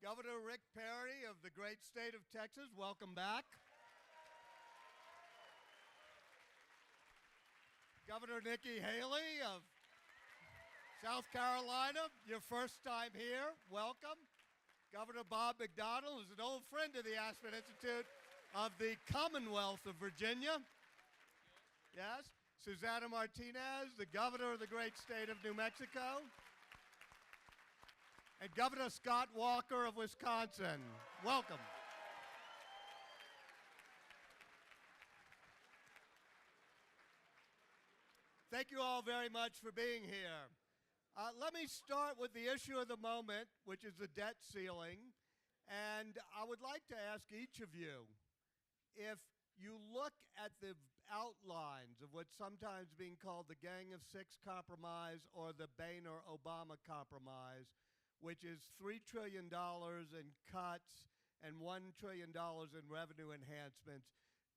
Governor Rick Perry of the great state of Texas, welcome back. Governor Nikki Haley of South Carolina, your first time here, welcome. Governor Bob McDonnell, who's an old friend of the Aspen Institute of the Commonwealth of Virginia. Yes. Susana Martinez, the governor of the great state of New Mexico. And Governor Scott Walker of Wisconsin. Welcome. Thank you all very much for being here. Let me start with the issue of the moment, which is the debt ceiling. And I would like to ask each of you, if you look at the outlines of what's sometimes being called the Gang of Six compromise or the Boehner-Obama compromise, which is $3 trillion in cuts and $1 trillion in revenue enhancements,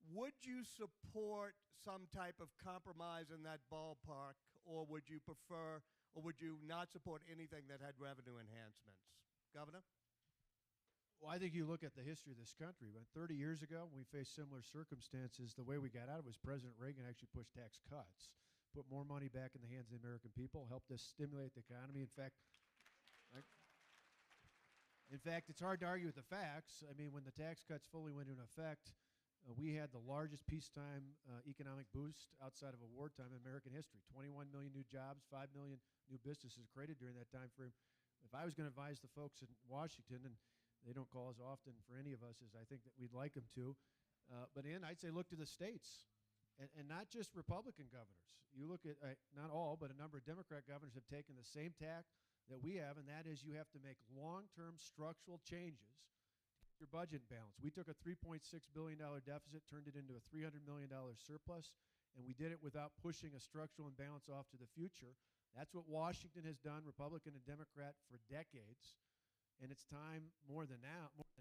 would you support some type of compromise in that ballpark, or would you prefer, or would you not support anything that had revenue enhancements? Governor? Well, I think you look at the history of this country. But 30 years ago, when we faced similar circumstances, the way we got out of it was President Reagan actually pushed tax cuts, put more money back in the hands of the American people, helped us stimulate the economy. In fact, it's hard to argue with the facts. I mean, when the tax cuts fully went into effect, we had the largest peacetime economic boost outside of a wartime in American history. 21 million new jobs, 5 million new businesses created during that time frame. If I was going to advise the folks in Washington, and they don't call as often for any of us as I think that we'd like them to, I'd say look to the states, and not just Republican governors. You look at, not all, but a number of Democrat governors have taken the same tack that we have, and that is you have to make long-term structural changes to keep your budget in balance. We took a $3.6 billion deficit, turned it into a $300 million surplus, and we did it without pushing a structural imbalance off to the future. That's what Washington has done, Republican and Democrat, for decades. And it's time, more than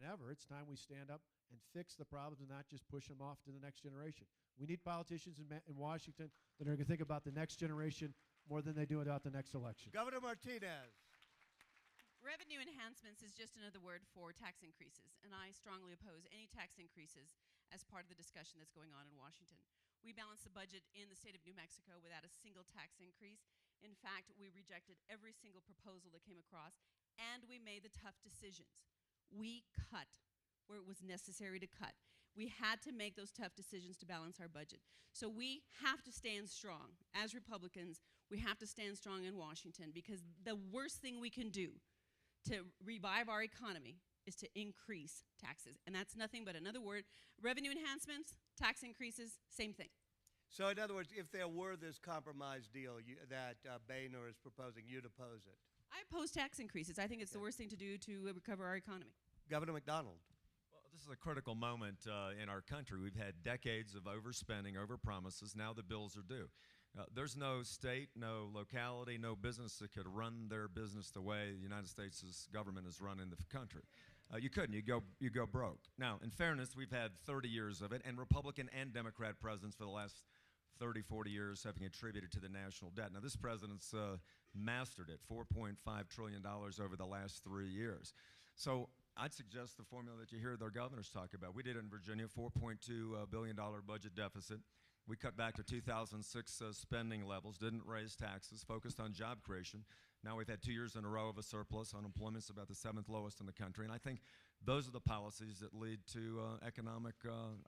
ever, it's time we stand up and fix the problems and not just push them off to the next generation. We need politicians in Washington that are going to think about the next generation more than they do about the next election. Governor Martinez. Revenue enhancements is just another word for tax increases, and I strongly oppose any tax increases as part of the discussion that's going on in Washington. We balanced the budget in the state of New Mexico without a single tax increase. In fact, we rejected every single proposal that came across, and we made the tough decisions. We cut where it was necessary to cut. We had to make those tough decisions to balance our budget. So we have to stand strong. As Republicans, we have to stand strong in Washington, because the worst thing we can do to revive our economy is to increase taxes. And that's nothing but another word. Revenue enhancements, tax increases, same thing. So in other words, if there were this compromise deal that Boehner is proposing, you'd oppose it? I oppose tax increases. I think it's the worst thing to do to recover our economy. Governor McDonnell. Well, this is a critical moment in our country. We've had decades of overspending, overpromises. Now the bills are due. There's no state, no locality, no business that could run their business the way the United States government is running the country. You couldn't. You go broke. Now, in fairness, we've had 30 years of it, and Republican and Democrat presidents for the last 30, 40 years having attributed to the national debt. Now, this president's mastered it, $4.5 trillion over the last 3 years. So I'd suggest the formula that you hear their governors talk about. We did it in Virginia, $4.2 billion budget deficit. We cut back to 2006 spending levels, didn't raise taxes, focused on job creation. Now we've had 2 years in a row of a surplus. Unemployment's about the 7th lowest in the country. And I think those are the policies that lead to economic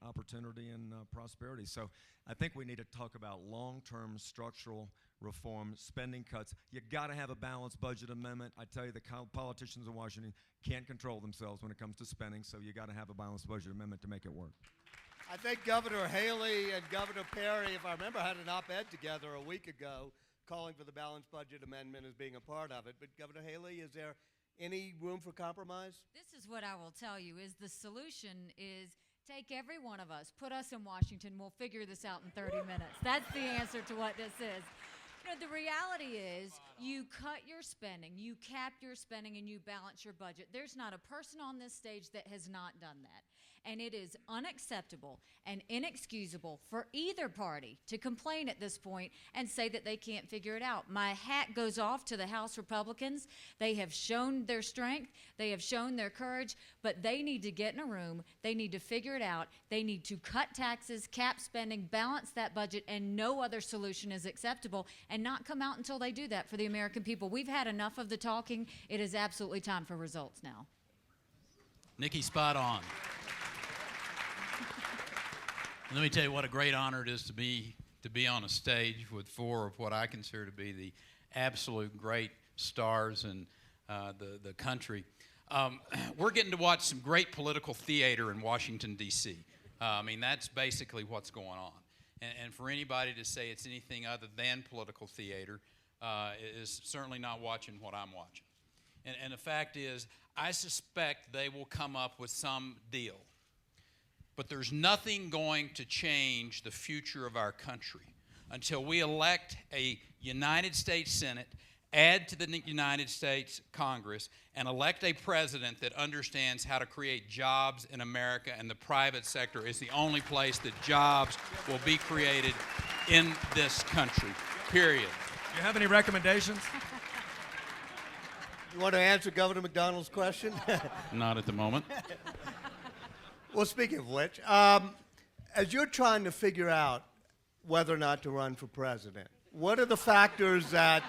opportunity and prosperity. So I think we need to talk about long-term structural reform, spending cuts. You got to have a balanced budget amendment. I tell you, the politicians in Washington can't control themselves when it comes to spending, so you got to have a balanced budget amendment to make it work. I think Governor Haley and Governor Perry, if I remember, had an op-ed together a week ago calling for the balanced budget amendment as being a part of it. But Governor Haley, is there any room for compromise? This is what I will tell you, is the solution is take every one of us, put us in Washington, we'll figure this out in 30 minutes. That's the answer to what this is. You know, the reality is You cut your spending, you cap your spending, and you balance your budget. There's not a person on this stage that has not done that. And it is unacceptable and inexcusable for either party to complain at this point and say that they can't figure it out. My hat goes off to the House Republicans. They have shown their strength. They have shown their courage, but they need to get in a room. They need to figure it out. They need to cut taxes, cap spending, balance that budget, and no other solution is acceptable, and not come out until they do that for the American people. We've had enough of the talking. It is absolutely time for results now. Nikki, spot on. Let me tell you what a great honor it is to be on a stage with four of what I consider to be the absolute great stars in the country. We're getting to watch some great political theater in Washington, D.C. I mean, that's basically what's going on. And for anybody to say it's anything other than political theater is certainly not watching what I'm watching. And the fact is, I suspect they will come up with some deal. But there's nothing going to change the future of our country until we elect a United States Senate, add to the United States Congress, and elect a president that understands how to create jobs in America, and the private sector is the only place that jobs will be created in this country, period. Do you have any recommendations? You want to answer Governor McDonnell's question? Not at the moment. Well, speaking of which, as you're trying to figure out whether or not to run for president, what are the factors that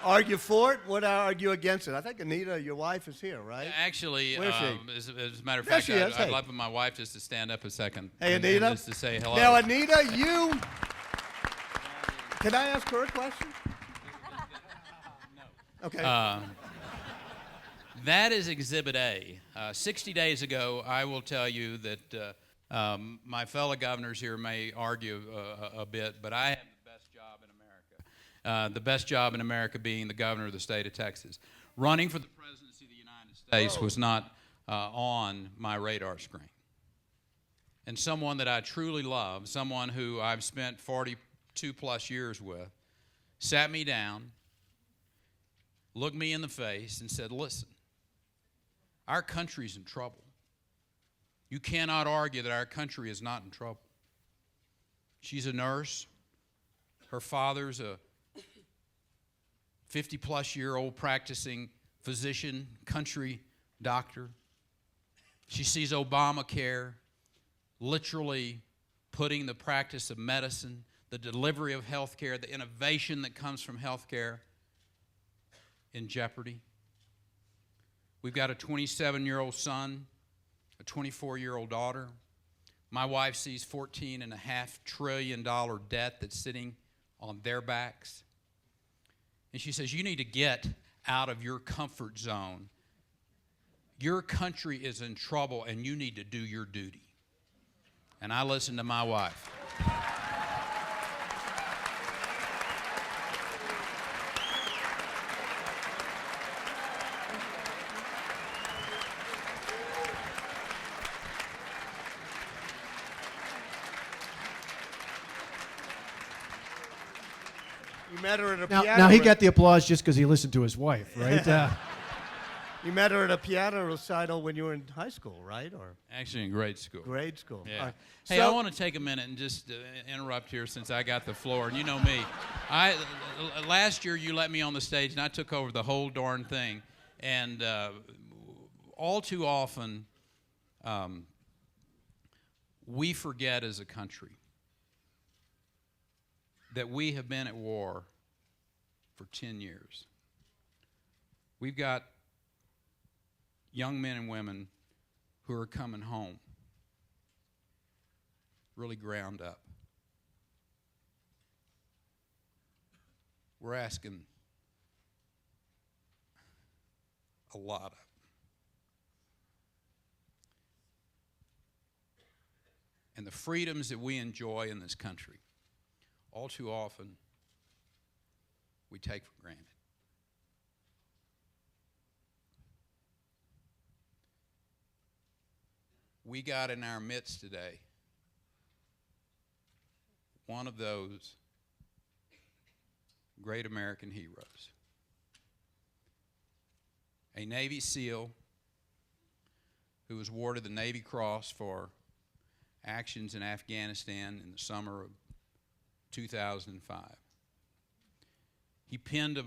argue for it? What argue against it? I think Anita, your wife, is here, right? Actually, Where is she? as a matter of There fact, she is. I'd Hey. like for my wife just to stand up a second. Hey, and Anita. just to say hello. Now, Anita, you... Can I ask her a question? No. Okay. That is Exhibit A. 60 days ago, I will tell you that my fellow governors here may argue a bit, but I have the best job in America. The best job in America being the governor of the state of Texas. Running for the presidency of the United States was not on my radar screen. And someone that I truly love, someone who I've spent 42 plus years with, sat me down, looked me in the face, and said, listen, our country's in trouble. You cannot argue that our country is not in trouble. She's a nurse. Her father's a 50-plus-year-old practicing physician, country doctor. She sees Obamacare literally putting the practice of medicine, the delivery of health care, the innovation that comes from health care in jeopardy. We've got a 27-year-old son, a 24-year-old daughter. My wife sees $14.5 trillion debt that's sitting on their backs. And she says, you need to get out of your comfort zone. Your country is in trouble, and you need to do your duty. And I listened to my wife. You met her at a Now, piano... now he got the applause just because he listened to his wife, right? You met her at a piano recital when you were in high school, right? Or Actually, in grade school. grade school. Yeah. All right. Hey, I want to take a minute and just interrupt here since I got the floor. And you know me. Last year you let me on the stage and I took over the whole darn thing. And all too often we forget as a country that we have been at war for 10 years. We've got young men and women who are coming home really ground up. We're asking a lot of. And the freedoms that we enjoy in this country, all too often, we take for granted. We got in our midst today one of those great American heroes. a Navy SEAL who was awarded the Navy Cross for actions in Afghanistan in the summer of 2005. He penned a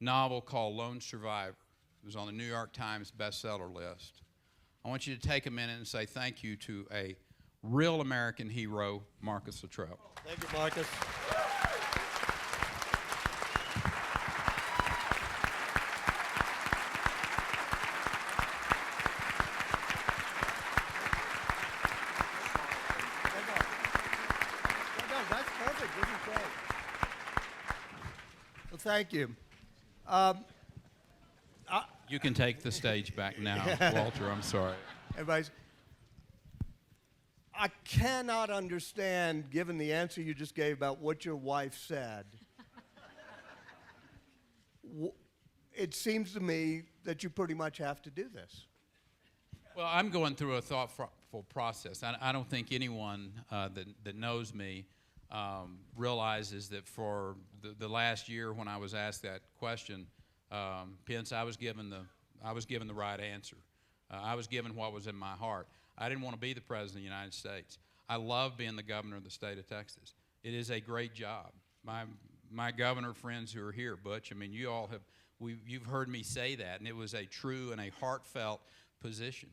novel called Lone Survivor. It was on the New York Times bestseller list. I want you to take a minute and say thank you to a real American hero, Marcus Luttrell. Thank you, Marcus. That's perfect. This is great. Well, thank you. You can take the stage back now, Walter. I'm sorry. Everybody's. I cannot understand, given the answer you just gave about what your wife said. It seems to me that you pretty much have to do this. Well, I'm going through a thoughtful process. I don't think anyone that knows me realizes that for the last year when I was asked that question, Pence, I was given the right answer. I was given what was in my heart. I didn't want to be the President of the United States. I love being the governor of the state of Texas. It is a great job. My governor friends who are here, Butch, I mean, you all have, you've heard me say that, and it was a true and a heartfelt position.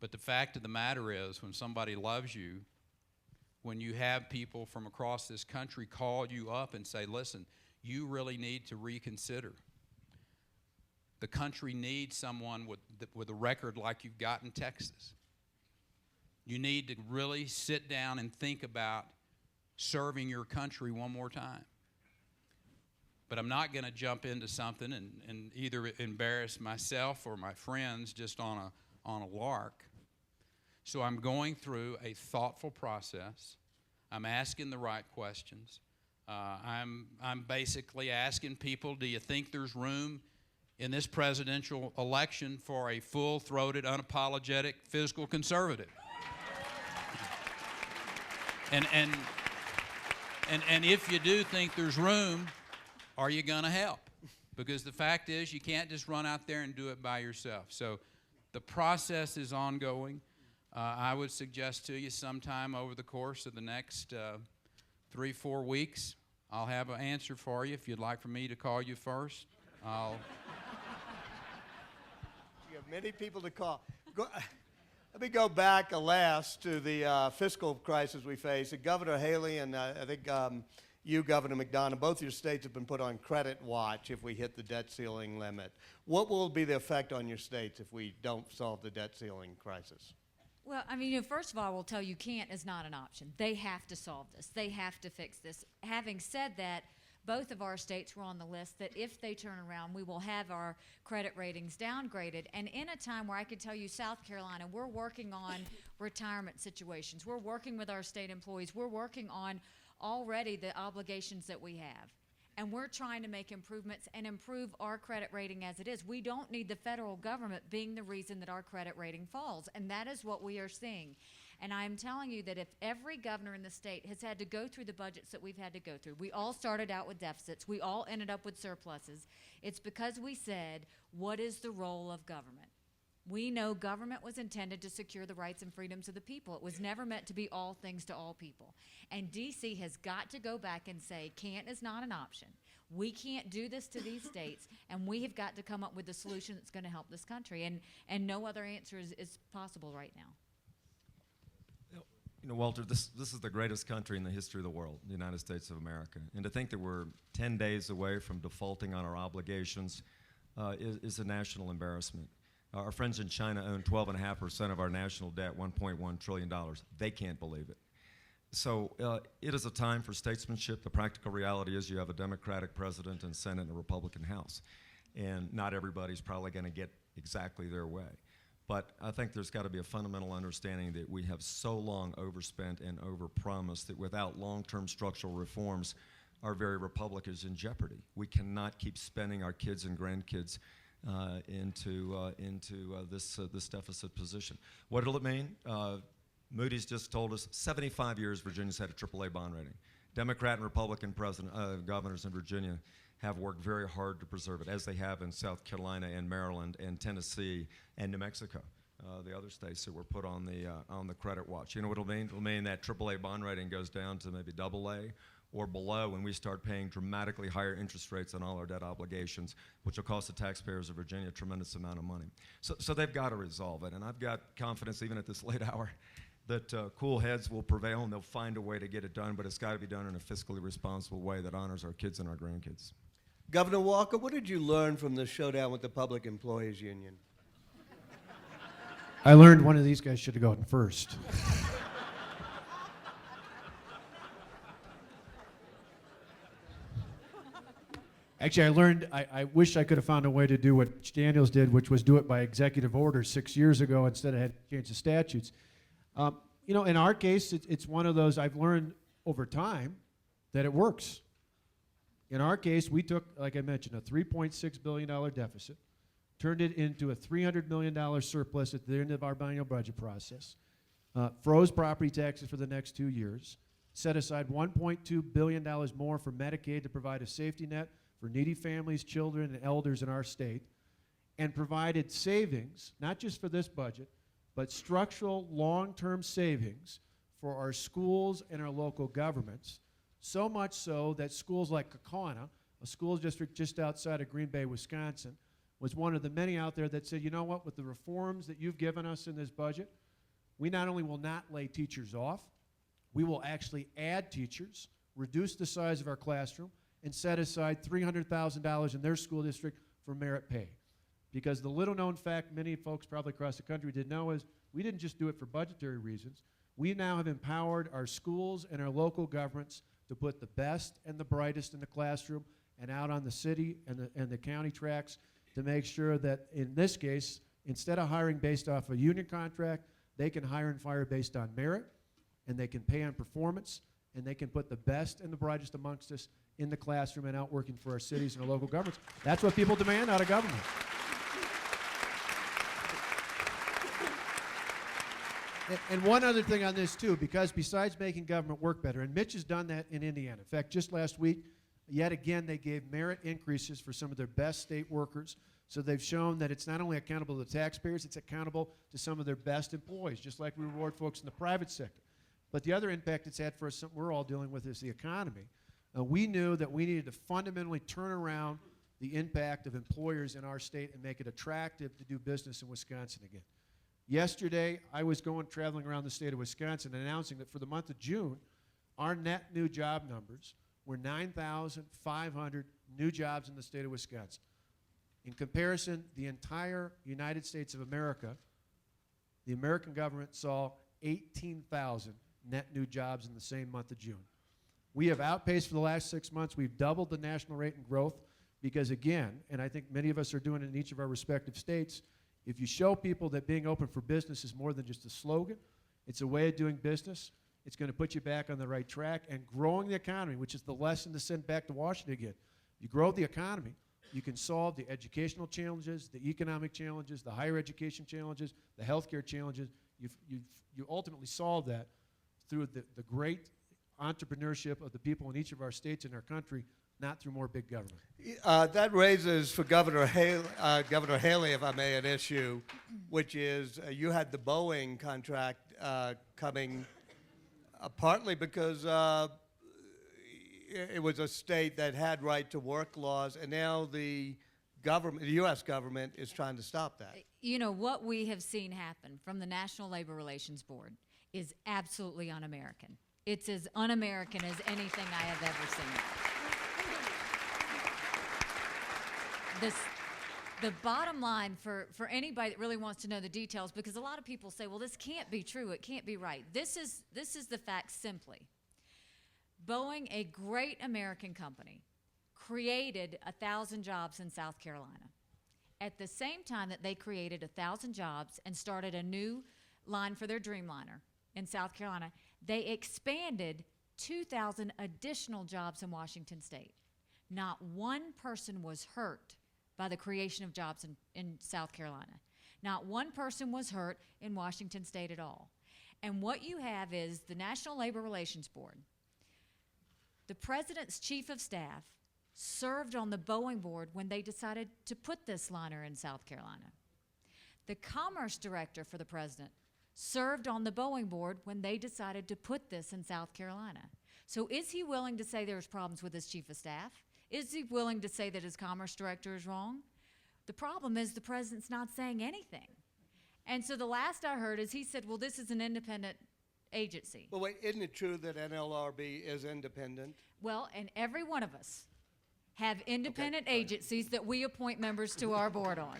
But the fact of the matter is, when somebody loves you, when you have people from across this country call you up and say, listen, you really need to reconsider. The country needs someone with a record like you've got in Texas. You need to really sit down and think about serving your country one more time. But I'm not going to jump into something and either embarrass myself or my friends just on a lark. So I'm going through a thoughtful process. I'm asking the right questions. I'm basically asking people, do you think there's room in this presidential election for a full-throated, unapologetic fiscal conservative? And if you do think there's room, are you going to help? Because the fact is, you can't just run out there and do it by yourself. So the process is ongoing. I would suggest to you sometime over the course of the next 3-4 weeks, I'll have an answer for you. If you'd like for me to call you first, I'll... You have many people to call. Let me go back last to the fiscal crisis we face. Governor Haley and I think you, Governor McDonnell, both your states have been put on credit watch if we hit the debt ceiling limit. What will be the effect on your states if we don't solve the debt ceiling crisis? Well, I mean, first of all, I will tell you can't is not an option. They have to solve this. They have to fix this. Having said that, both of our states were on the list that if they turn around, we will have our credit ratings downgraded. And in a time where I can tell you South Carolina, we're working on retirement situations. We're working with our state employees. We're working on already the obligations that we have. And we're trying to make improvements and improve our credit rating as it is. We don't need the federal government being the reason that our credit rating falls. And that is what we are seeing. And I'm telling you that if every governor in the state has had to go through the budgets that we've had to go through, we all started out with deficits, we all ended up with surpluses, it's because we said, what is the role of government? We know government was intended to secure the rights and freedoms of the people. It was never meant to be all things to all people. And D.C. has got to go back and say, can't is not an option. We can't do this to these states, and we have got to come up with a solution that's going to help this country. And no other answer is possible right now. You know, Walter, this is the greatest country in the history of the world, the United States of America. And to think that we're 10 days away from defaulting on our obligations is a national embarrassment. Our friends in China own 12.5% of our national debt, $1.1 trillion. They can't believe it. So it is a time for statesmanship. The practical reality is you have a Democratic president and Senate and a Republican House. And not everybody's probably going to get exactly their way. But I think there's got to be a fundamental understanding that we have so long overspent and overpromised that without long-term structural reforms, our very republic is in jeopardy. We cannot keep spending our kids and grandkids into this deficit position. What will it mean? Moody's just told us 75 years Virginia's had a AAA bond rating. Democrat and Republican governors in Virginia have worked very hard to preserve it, as they have in South Carolina and Maryland and Tennessee and New Mexico, the other states that were put on the credit watch. You know what it'll mean? It'll mean that AAA bond rating goes down to maybe AA or below when we start paying dramatically higher interest rates on all our debt obligations, which will cost the taxpayers of Virginia a tremendous amount of money. So they've got to resolve it, and I've got confidence even at this late hour that cool heads will prevail and they'll find a way to get it done, but it's got to be done in a fiscally responsible way that honors our kids and our grandkids. Governor Walker, what did you learn from the showdown with the Public Employees Union? I learned one of these guys should have gone first. Actually, I learned, I wish I could have found a way to do what Daniels did, which was do it by executive order 6 years ago instead of had to change the statutes. You know, in our case, it's one of those I've learned over time that it works. In our case, we took, like I mentioned, a $3.6 billion deficit, turned it into a $300 million surplus at the end of our biennial budget process, froze property taxes for the next 2 years, set aside $1.2 billion more for Medicaid to provide a safety net for needy families, children, and elders in our state, and provided savings, not just for this budget, but structural long-term savings for our schools and our local governments, so much so that schools like Kaukauna, a school district just outside of Green Bay, Wisconsin, was one of the many out there that said, you know what, with the reforms that you've given us in this budget, we not only will not lay teachers off, we will actually add teachers, reduce the size of our classroom, and set aside $300,000 in their school district for merit pay. Because the little-known fact many folks probably across the country didn't know is we didn't just do it for budgetary reasons. We now have empowered our schools and our local governments to put the best and the brightest in the classroom and out on the city and the county tracks to make sure that, in this case, instead of hiring based off a union contract, they can hire and fire based on merit, and they can pay on performance, and they can put the best and the brightest amongst us in the classroom and out working for our cities and our local governments. That's what people demand out of government. And one other thing on this, too, because besides making government work better, and Mitch has done that in Indiana. In fact, just last week, yet again, they gave merit increases for some of their best state workers. So they've shown that it's not only accountable to the taxpayers, it's accountable to some of their best employees, just like we reward folks in the private sector. But the other impact it's had for us, something we're all dealing with, is the economy. We knew that we needed to fundamentally turn around the impact of employers in our state and make it attractive to do business in Wisconsin again. Yesterday, I was traveling around the state of Wisconsin announcing that for the month of June, our net new job numbers were 9,500 new jobs in the state of Wisconsin. In comparison, the entire United States of America, the American government saw 18,000 net new jobs in the same month of June. We have outpaced for the last 6 months. We've doubled the national rate in growth because, again, and I think many of us are doing it in each of our respective states, if you show people that being open for business is more than just a slogan, it's a way of doing business, it's going to put you back on the right track. And growing the economy, which is the lesson to send back to Washington again. You grow the economy, you can solve the educational challenges, the economic challenges, the higher education challenges, the healthcare challenges. You ultimately solve that through the great entrepreneurship of the people in each of our states and our country, not through more big government. That raises for Governor Haley, if I may, an issue, which is you had the Boeing contract coming partly because it was a state that had right-to-work laws, and now the U.S. government is trying to stop that. You know, what we have seen happen from the National Labor Relations Board is absolutely un-American. It's as un-American as anything I have ever seen. The bottom line for anybody that really wants to know the details, because a lot of people say, well, this can't be true, it can't be right. This is the fact simply. Boeing, a great American company, created 1,000 jobs in South Carolina. At the same time that they created 1,000 jobs and started a new line for their Dreamliner in South Carolina, they expanded 2,000 additional jobs in Washington State. Not one person was hurt by the creation of jobs in South Carolina. Not one person was hurt in Washington State at all. And what you have is the National Labor Relations Board, the President's Chief of Staff, served on the Boeing board when they decided to put this liner in South Carolina. The commerce director for the president served on the Boeing board when they decided to put this in South Carolina. So is he willing to say there's problems with his chief of staff? Is he willing to say that his commerce director is wrong? The problem is the president's not saying anything. And so the last I heard is he said, well, this is an independent agency. Well, wait, isn't it true that NLRB is independent? Well, and every one of us have independent agencies that we appoint members to our board on.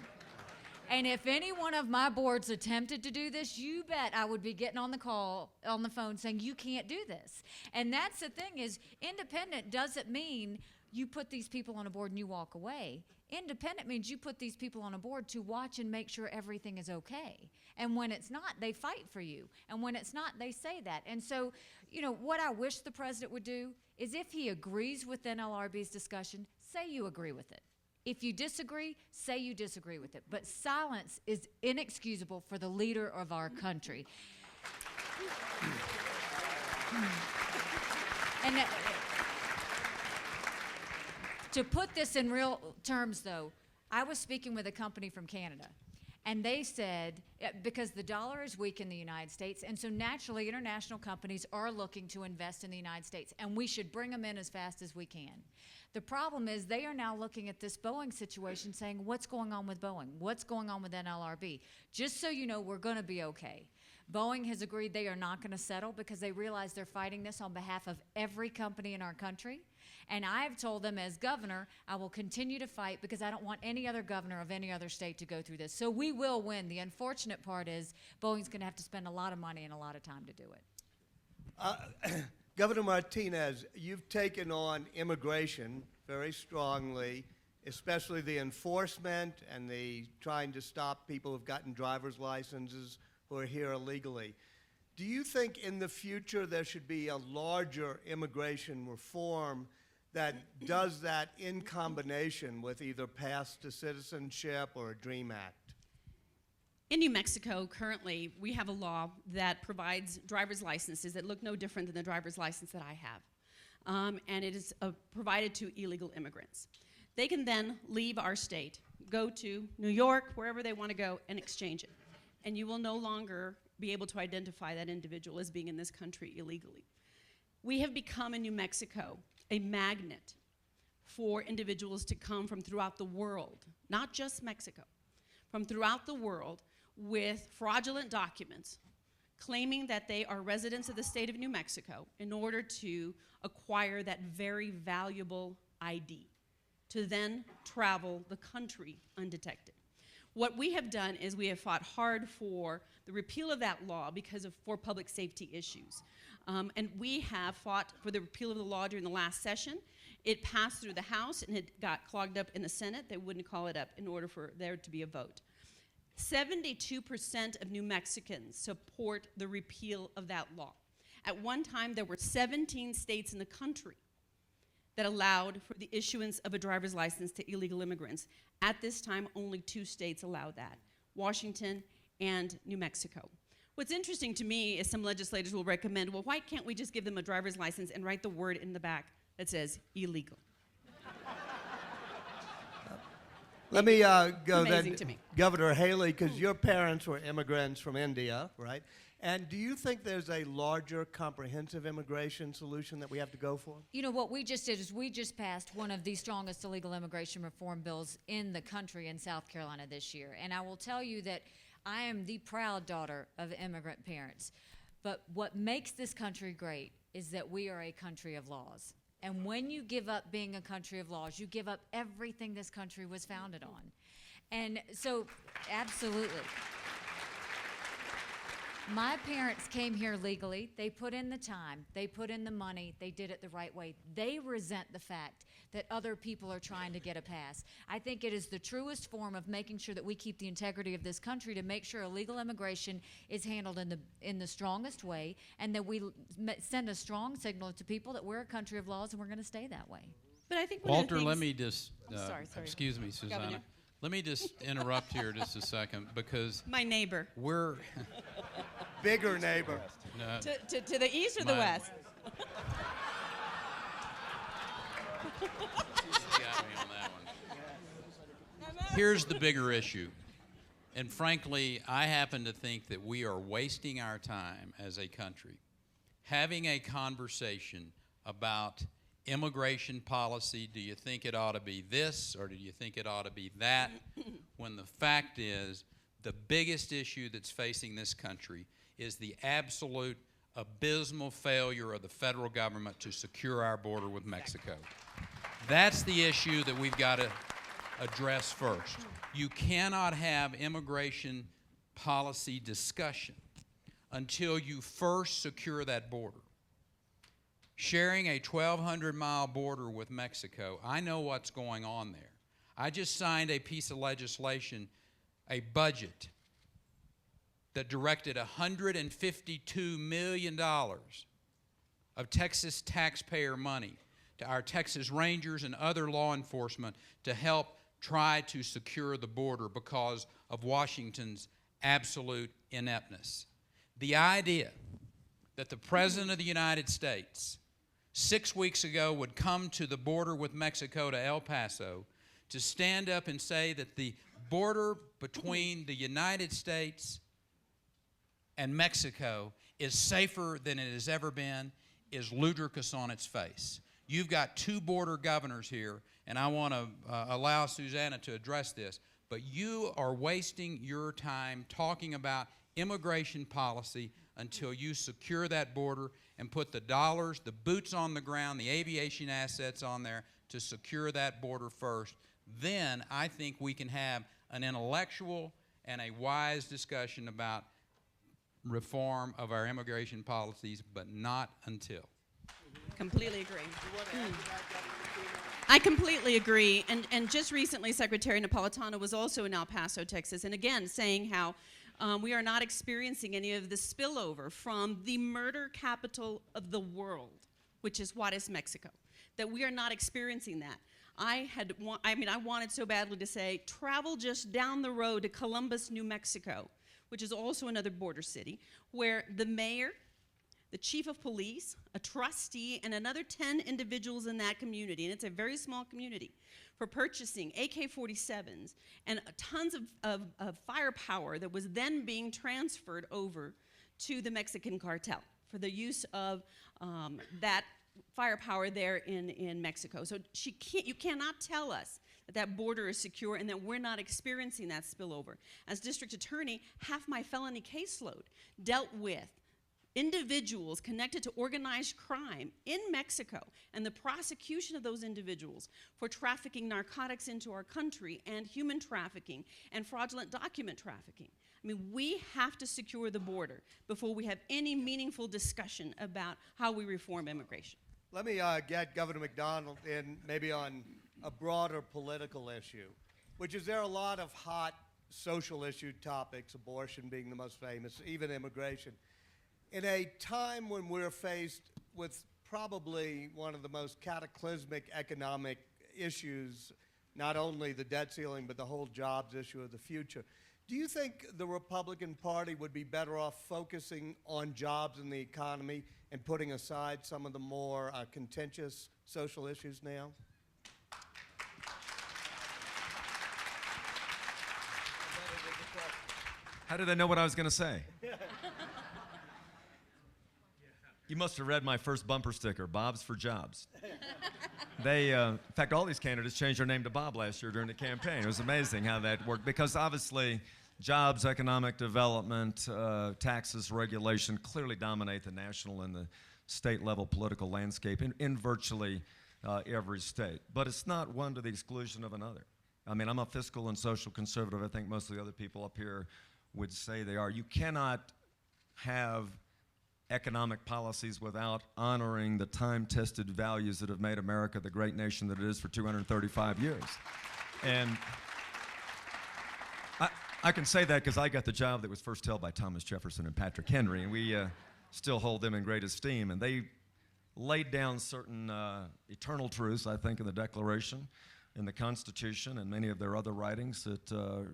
And if any one of my boards attempted to do this, you bet I would be getting on the phone saying, you can't do this. And that's the thing is, independent doesn't mean you put these people on a board and you walk away. Independent means you put these people on a board to watch and make sure everything is okay. And when it's not, they fight for you. And when it's not, they say that. And so, you know, what I wish the president would do is if he agrees with NLRB's discussion, say you agree with it. If you disagree, say you disagree with it. But silence is inexcusable for the leader of our country. And to put this in real terms, though, I was speaking with a company from Canada, and they said, because the dollar is weak in the United States, and so naturally international companies are looking to invest in the United States, and we should bring them in as fast as we can. The problem is they are now looking at this Boeing situation saying, what's going on with Boeing? What's going on with NLRB? Just so you know, we're going to be okay. Boeing has agreed they are not going to settle because they realize they're fighting this on behalf of every company in our country. And I've told them as governor, I will continue to fight because I don't want any other governor of any other state to go through this. So we will win. The unfortunate part is Boeing's going to have to spend a lot of money and a lot of time to do it. Governor Martinez, you've taken on immigration very strongly, especially the enforcement and the trying to stop people who've gotten driver's licenses who are here illegally. Do you think in the future there should be a larger immigration reform that does that in combination with either path to citizenship or a DREAM Act? In New Mexico, currently, we have a law that provides driver's licenses that look no different than the driver's license that I have. And it is provided to illegal immigrants. They can then leave our state, go to New York, wherever they want to go, and exchange it. And you will no longer be able to identify that individual as being in this country illegally. We have become in New Mexico a magnet for individuals to come from throughout the world, not just Mexico, from throughout the world with fraudulent documents claiming that they are residents of the state of New Mexico in order to acquire that very valuable ID, to then travel the country undetected. What we have done is we have fought hard for the repeal of that law for public safety issues. And we have fought for the repeal of the law during the last session. It passed through the House and it got clogged up in the Senate. They wouldn't call it up in order for there to be a vote. 72% of New Mexicans support the repeal of that law. At one time, there were 17 states in the country that allowed for the issuance of a driver's license to illegal immigrants. At this time, only 2 states allow that, Washington and New Mexico. What's interesting to me is some legislators will recommend, well, why can't we just give them a driver's license and write the word in the back that says illegal? Let me go amazing then, to me. Governor Haley, because your parents were immigrants from India, right? And do you think there's a larger comprehensive immigration solution that we have to go for? You know, what we just did is we just passed one of the strongest illegal immigration reform bills in the country in South Carolina this year. And I will tell you that I am the proud daughter of immigrant parents. But what makes this country great is that we are a country of laws. And when you give up being a country of laws, you give up everything this country was founded on. And so, absolutely. My parents came here legally. They put in the time. They put in the money. They did it the right way. They resent the fact that other people are trying to get a pass. I think it is the truest form of making sure that we keep the integrity of this country to make sure illegal immigration is handled in the strongest way, and that we send a strong signal to people that we're a country of laws and we're going to stay that way. But I think Walter, let me just, sorry. excuse me, Susanna. Governor. Let me just interrupt here just a second because My neighbor. we're, Bigger neighbor. no, To the east or the My- west? Got me on that one. Here's the bigger issue. And frankly, I happen to think that we are wasting our time as a country having a conversation about immigration policy. Do you think it ought to be this or do you think it ought to be that? When the fact is, the biggest issue that's facing this country is the absolute abysmal failure of the federal government to secure our border with Mexico. That's the issue that we've got to address first. You cannot have immigration policy discussion until you first secure that border. Sharing a 1,200-mile border with Mexico, I know what's going on there. I just signed a piece of legislation, a budget, that directed $152 million of Texas taxpayer money to our Texas Rangers and other law enforcement to help try to secure the border because of Washington's absolute ineptness. The idea that the President of the United States 6 weeks ago would come to the border with Mexico to El Paso to stand up and say that the border between the United States and Mexico is safer than it has ever been is ludicrous on its face. You've got two border governors here, and I want to allow Susanna to address this, but you are wasting your time talking about immigration policy until you secure that border and put the dollars, the boots on the ground, the aviation assets on there to secure that border first. Then I think we can have an intellectual and a wise discussion about reform of our immigration policies, but not until. Completely agree. I completely agree. And just recently, Secretary Napolitano was also in El Paso, Texas, and again saying how we are not experiencing any of the spillover from the murder capital of the world, which is Juarez, Mexico, that we are not experiencing that. I wanted so badly to say, travel just down the road to Columbus, New Mexico, which is also another border city, where the mayor, the chief of police, a trustee, and another 10 individuals in that community, and it's a very small community, for purchasing AK-47s and tons of firepower that was then being transferred over to the Mexican cartel for the use of that firepower there in Mexico. So you cannot tell us that that border is secure and that we're not experiencing that spillover. As district attorney, half my felony caseload dealt with individuals connected to organized crime in Mexico and the prosecution of those individuals for trafficking narcotics into our country and human trafficking and fraudulent document trafficking. I mean, we have to secure the border before we have any meaningful discussion about how we reform immigration. Let me get Governor McDonnell in maybe on a broader political issue, which is there are a lot of hot social issue topics, abortion being the most famous, even immigration. In a time when we're faced with probably one of the most cataclysmic economic issues, not only the debt ceiling, but the whole jobs issue of the future, do you think the Republican Party would be better off focusing on jobs and the economy and putting aside some of the more contentious social issues now? How did they know what I was going to say? You must have read my first bumper sticker, Bob's for Jobs. They, in fact, all these candidates changed their name to Bob last year during the campaign. It was amazing how that worked because obviously jobs, economic development, taxes, regulation clearly dominate the national and the state level political landscape in virtually every state. But it's not one to the exclusion of another. I mean, I'm a fiscal and social conservative. I think most of the other people up here would say they are. You cannot have economic policies without honoring the time-tested values that have made America the great nation that it is for 235 years. And I can say that because I got the job that was first held by Thomas Jefferson and Patrick Henry, and we still hold them in great esteem. And they laid down certain eternal truths, I think, in the Declaration, in the Constitution, and many of their other writings that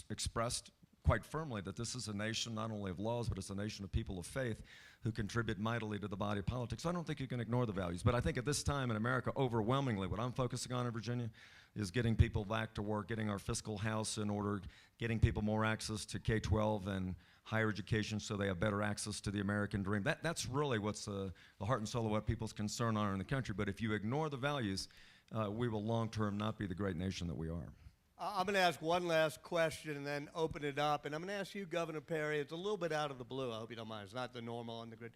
expressed quite firmly that this is a nation not only of laws, but it's a nation of people of faith who contribute mightily to the body of politics. So I don't think you can ignore the values. But I think at this time in America, overwhelmingly, what I'm focusing on in Virginia is getting people back to work, getting our fiscal house in order, getting people more access to K-12 and higher education so they have better access to the American dream. That's really what's the heart and soul of what people's concern are in the country. But if you ignore the values, we will long-term not be the great nation that we are. I'm going to ask one last question and then open it up. And I'm going to ask you, Governor Perry, it's a little bit out of the blue. I hope you don't mind. It's not the normal on the grid.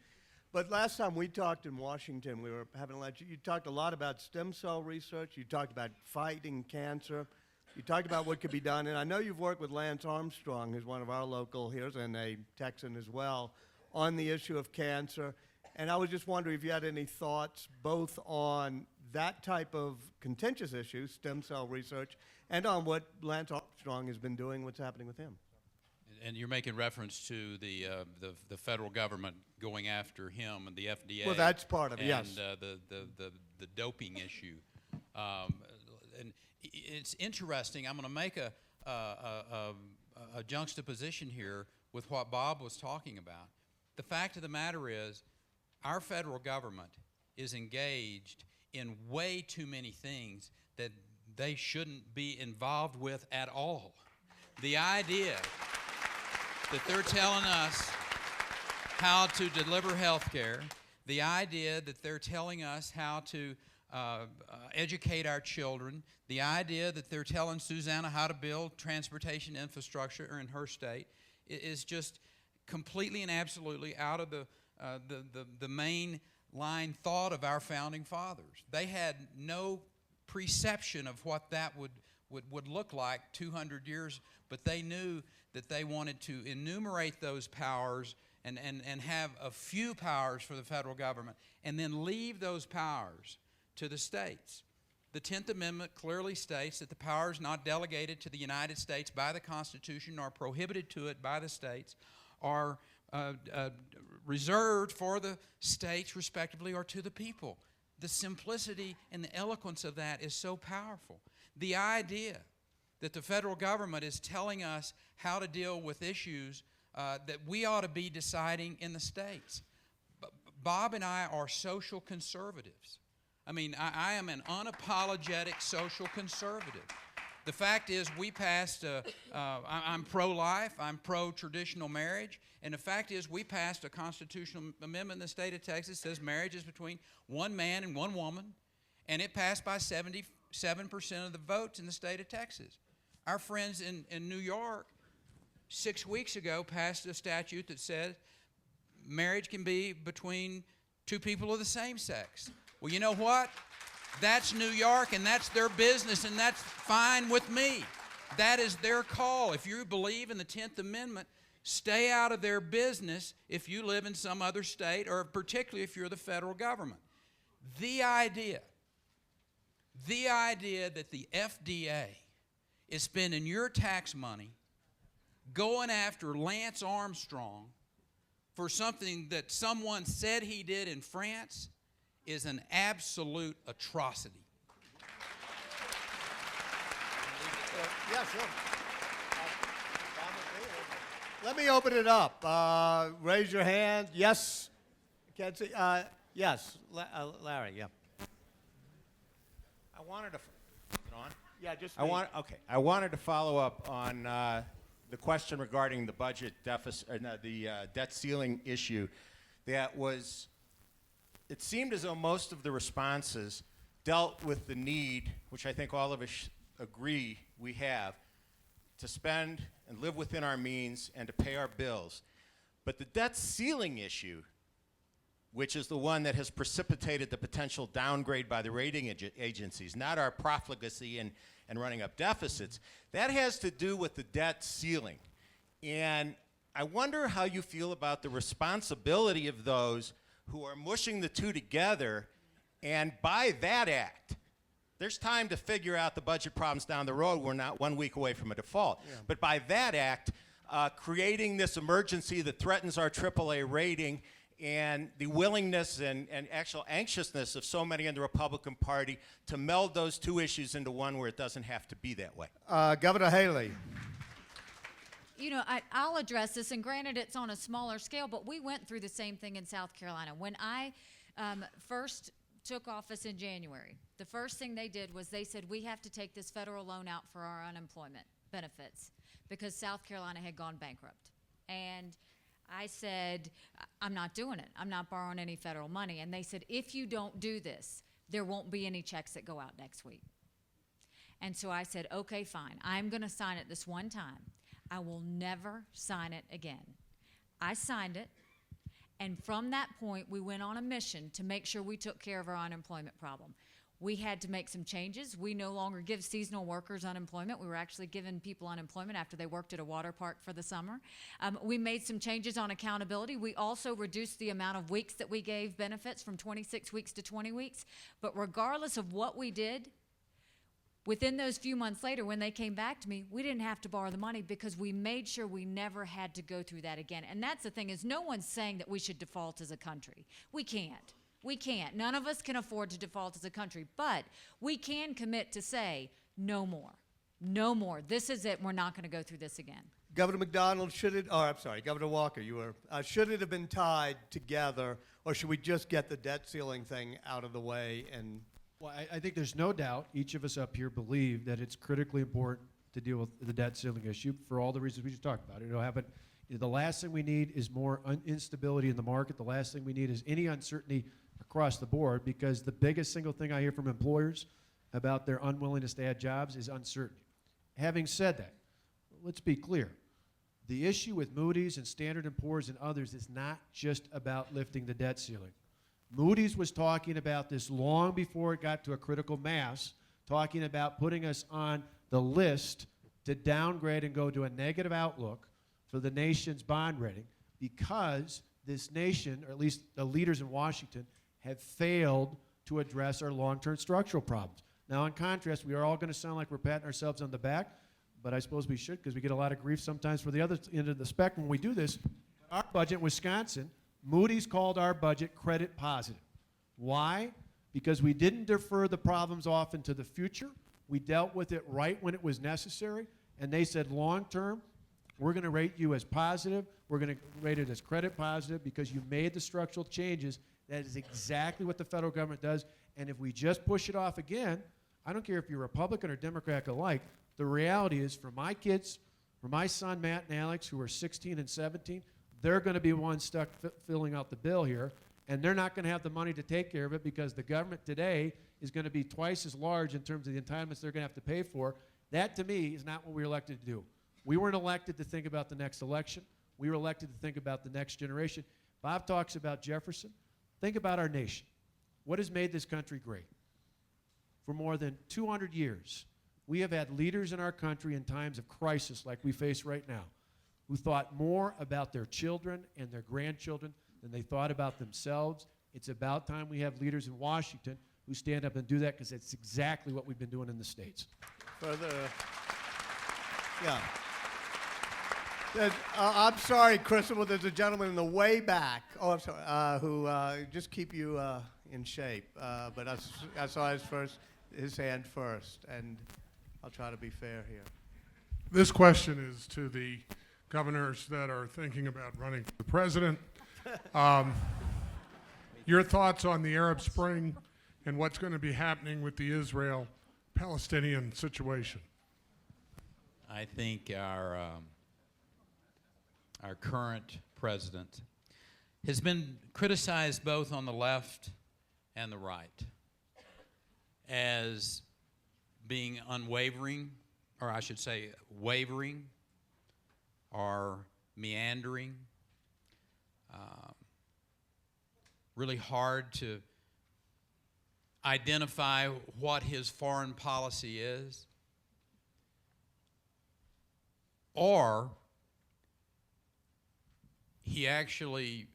But last time we talked in Washington, we were having lunch. You talked a lot about stem cell research. You talked about fighting cancer. You talked about what could be done. And I know you've worked with Lance Armstrong, who's one of our local here, and a Texan as well, on the issue of cancer. And I was just wondering if you had any thoughts both on that type of contentious issue, stem cell research, and on what Lance Armstrong has been doing, what's happening with him. And you're making reference to the federal government going after him and the FDA. Well, that's part of it, yes. And the doping issue. And it's interesting. I'm going to make a juxtaposition here with what Bob was talking about. The fact of the matter is, our federal government is engaged in way too many things that they shouldn't be involved with at all. The idea that they're telling us how to deliver health care, the idea that they're telling us how to educate our children, the idea that they're telling Susanna how to build transportation infrastructure in her state is just completely and absolutely out of the main line thought of our founding fathers. They had no perception of what that would look like 200 years, but they knew that they wanted to enumerate those powers and have a few powers for the federal government and then leave those powers to the states. The 10th Amendment clearly states that the powers not delegated to the United States by the Constitution nor prohibited to it by the states are reserved for the states respectively or to the people. The simplicity and the eloquence of that is so powerful. The idea that the federal government is telling us how to deal with issues that we ought to be deciding in the states. Bob and I are social conservatives. I mean, I am an unapologetic social conservative. The fact is, we passed, I'm pro-life, I'm pro-traditional marriage, and the fact is, we passed a constitutional amendment in the state of Texas that says marriage is between one man and one woman, and it passed by 77% of the votes in the state of Texas. Our friends in New York 6 weeks ago passed a statute that said marriage can be between two people of the same sex. Well, you know what? That's New York, and that's their business, and that's fine with me. That is their call. If you believe in the 10th Amendment, stay out of their business if you live in some other state, or particularly if you're the federal government. The idea that the FDA is spending your tax money going after Lance Armstrong for something that someone said he did in France is an absolute atrocity. Yeah, sure. Let me open it up. Raise your hand. Yes. Can't see. Yes, Larry. Yeah. I wanted to. Is it on? Yeah, just. I wanted to follow up on the question regarding the budget deficit, the debt ceiling issue. That was. It seemed as though most of the responses dealt with the need, which I think all of us agree we have, to spend and live within our means and to pay our bills. But the debt ceiling issue, which is the one that has precipitated the potential downgrade by the rating agencies, not our profligacy and running up deficits, that has to do with the debt ceiling. And I wonder how you feel about the responsibility of those who are mushing the two together, and by that act, there's time to figure out the budget problems down the road. We're not 1 week away from a default. Yeah. But by that act, creating this emergency that threatens our AAA rating and the willingness and actual anxiousness of so many in the Republican Party to meld those two issues into one where it doesn't have to be that way. Governor Haley. I'll address this, and granted it's on a smaller scale, but we went through the same thing in South Carolina. When I first took office in January, the first thing they did was they said, we have to take this federal loan out for our unemployment benefits because South Carolina had gone bankrupt. And I said, I'm not doing it. I'm not borrowing any federal money. And they said, if you don't do this, there won't be any checks that go out next week. And so I said, okay, fine. I'm going to sign it this one time. I will never sign it again. I signed it. And from that point, we went on a mission to make sure we took care of our unemployment problem. We had to make some changes. We no longer give seasonal workers unemployment. We were actually giving people unemployment after they worked at a water park for the summer. We made some changes on accountability. We also reduced the amount of weeks that we gave benefits from 26 weeks to 20 weeks. But regardless of what we did, within those few months later, when they came back to me, we didn't have to borrow the money because we made sure we never had to go through that again. And that's the thing, is no one's saying that we should default as a country. We can't. We can't. None of us can afford to default as a country. But we can commit to say, no more. No more. This is it. We're not going to go through this again. Governor McDonnell, Governor Walker, should it have been tied together, or should we just get the debt ceiling thing out of the way? And Well, I think there's no doubt each of us up here believe that it's critically important to deal with the debt ceiling issue for all the reasons we just talked about. It'll happen. The last thing we need is more instability in the market. The last thing we need is any uncertainty across the board, because the biggest single thing I hear from employers about their unwillingness to add jobs is uncertainty. Having said that, let's be clear. The issue with Moody's and Standard & Poor's and others is not just about lifting the debt ceiling. Moody's was talking about this long before it got to a critical mass, talking about putting us on the list to downgrade and go to a negative outlook for the nation's bond rating, because this nation, or at least the leaders in Washington, have failed to address our long-term structural problems. Now, in contrast, we are all going to sound like we're patting ourselves on the back, but I suppose we should, because we get a lot of grief sometimes for the other end of the spectrum when we do this. Our budget in Wisconsin, Moody's called our budget credit positive. Why? Because we didn't defer the problems off into the future. We dealt with it right when it was necessary, and they said long term, we're going to rate you as positive. We're going to rate it as credit positive because you made the structural changes. That is exactly what the federal government does. And if we just push it off again, I don't care if you're Republican or Democrat alike, the reality is for my kids, for my son Matt and Alex, who are 16 and 17, they're going to be ones stuck filling out the bill here, and they're not going to have the money to take care of it because the government today is going to be twice as large in terms of the entitlements they're going to have to pay for. That, to me, is not what we were elected to do. We weren't elected to think about the next election. We were elected to think about the next generation. Bob talks about Jefferson. Think about our nation. What has made this country great? For more than 200 years, we have had leaders in our country in times of crisis like we face right now who thought more about their children and their grandchildren than they thought about themselves. It's about time we have leaders in Washington who stand up and do that, because it's exactly what we've been doing in the States. I'm sorry, Crystal, but there's a gentleman in the way back. Oh, I'm sorry. Who just keep you in shape. But I saw his hand first, and I'll try to be fair here. This question is to the governors that are thinking about running for president. Your thoughts on the Arab Spring and what's going to be happening with the Israel-Palestinian situation? I think our current president has been criticized both on the left and the right as being unwavering, or I should say wavering, or meandering, really hard to identify what his foreign policy is, or he actually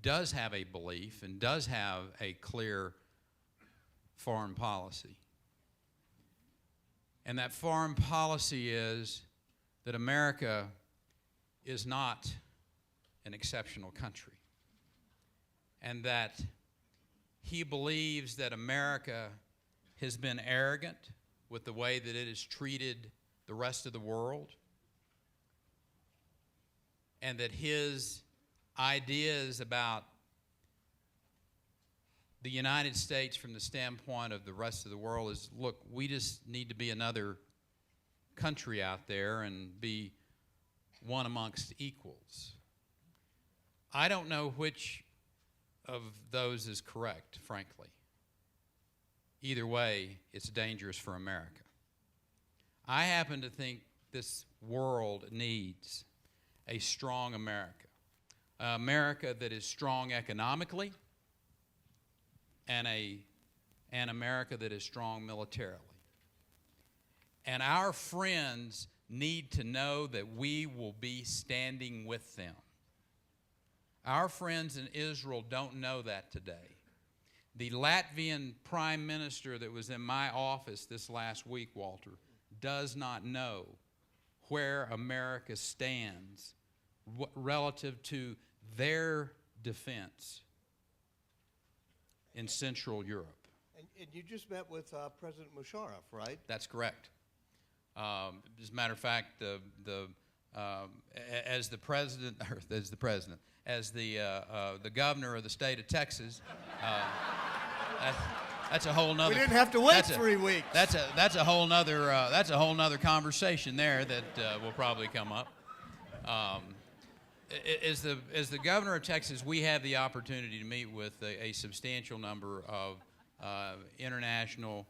does have a belief and does have a clear foreign policy. And that foreign policy is that America is not an exceptional country, and that he believes that America has been arrogant with the way that it has treated the rest of the world, and that his ideas about the United States from the standpoint of the rest of the world is, look, we just need to be another country out there and be one amongst equals. I don't know which of those is correct, frankly. Either way, it's dangerous for America. I happen to think this world needs a strong America. America that is strong economically, and America that is strong militarily. And our friends need to know that we will be standing with them. Our friends in Israel don't know that today. The Latvian prime minister that was in my office this last week, Walter, does not know where America stands relative to their defense in Central Europe. And you just met with President Musharraf, right? That's correct. As a matter of fact, as the governor of the state of Texas, that's a whole nother. We didn't have to wait 3 weeks. That's a whole nother conversation there that will probably come up. As the governor of Texas, we have the opportunity to meet with a substantial number of international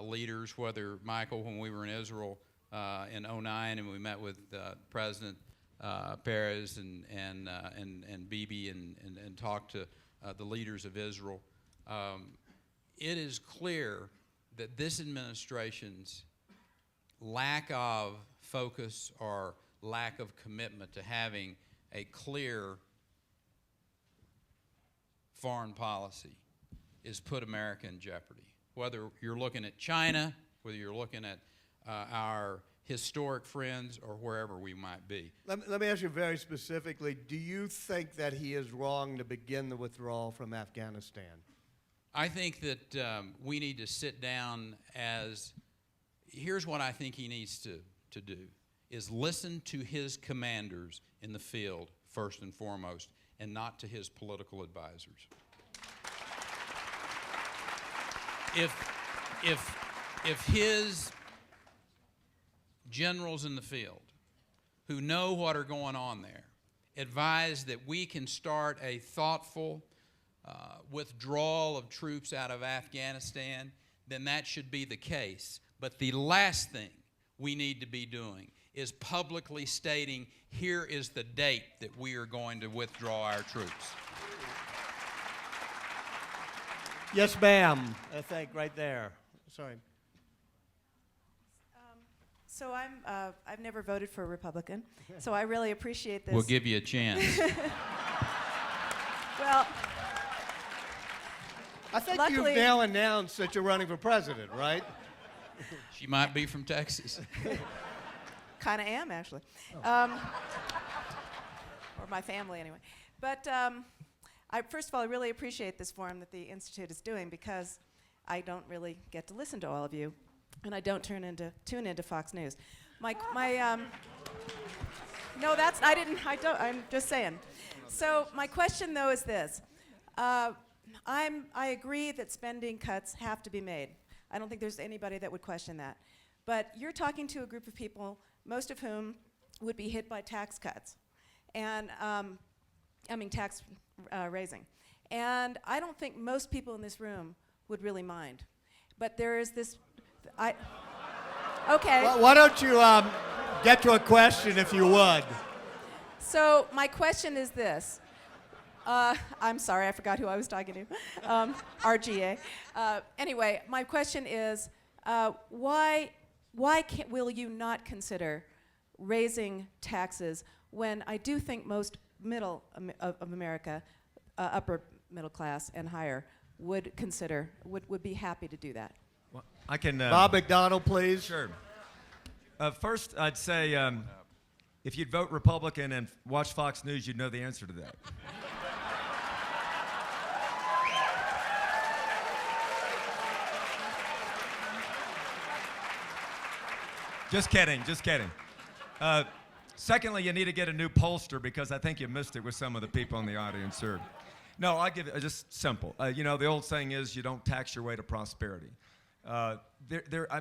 leaders, whether, Michael, when we were in Israel in 2009 and we met with President Perez and Bibi and talked to the leaders of Israel. It is clear that this administration's lack of focus or lack of commitment to having a clear foreign policy is put America in jeopardy. Whether you're looking at China, whether you're looking at our historic friends, or wherever we might be. Let me ask you very specifically, do you think that he is wrong to begin the withdrawal from Afghanistan? I think that we need to sit down here's what I think he needs to do, is listen to his commanders in the field first and foremost, and not to his political advisors. If his generals in the field, who know what are going on there, advise that we can start a thoughtful withdrawal of troops out of Afghanistan, then that should be the case. But the last thing we need to be doing is publicly stating, here is the date that we are going to withdraw our troops. Yes, ma'am. I think right there. Sorry. So I've never voted for a Republican, so I really appreciate this. We'll give you a chance. Well, I think luckily, you've now announced that you're running for president, right? She might be from Texas. kind of am, actually. Or my family, anyway. But first of all, I really appreciate this forum that the Institute is doing, because I don't really get to listen to all of you, and I don't tune into Fox News. No, I'm just saying. So my question, though, is this. I agree that spending cuts have to be made. I don't think there's anybody that would question that. But you're talking to a group of people, most of whom would be hit by tax cuts, and tax raising. And I don't think most people in this room would really mind. But there is this, okay. Well, why don't you get to a question, if you would? So my question is this. I'm sorry, I forgot who I was talking to. RGA. Anyway, my question is, why will you not consider raising taxes when I do think most middle of America, upper middle class and higher, would be happy to do that? Well, I can. Bob McDonnell, please. Sure. First, I'd say if you'd vote Republican and watch Fox News, you'd know the answer to that. Just kidding. Secondly, you need to get a new pollster because I think you missed it with some of the people in the audience here. No, I give it just simple. You know, the old saying is you don't tax your way to prosperity. I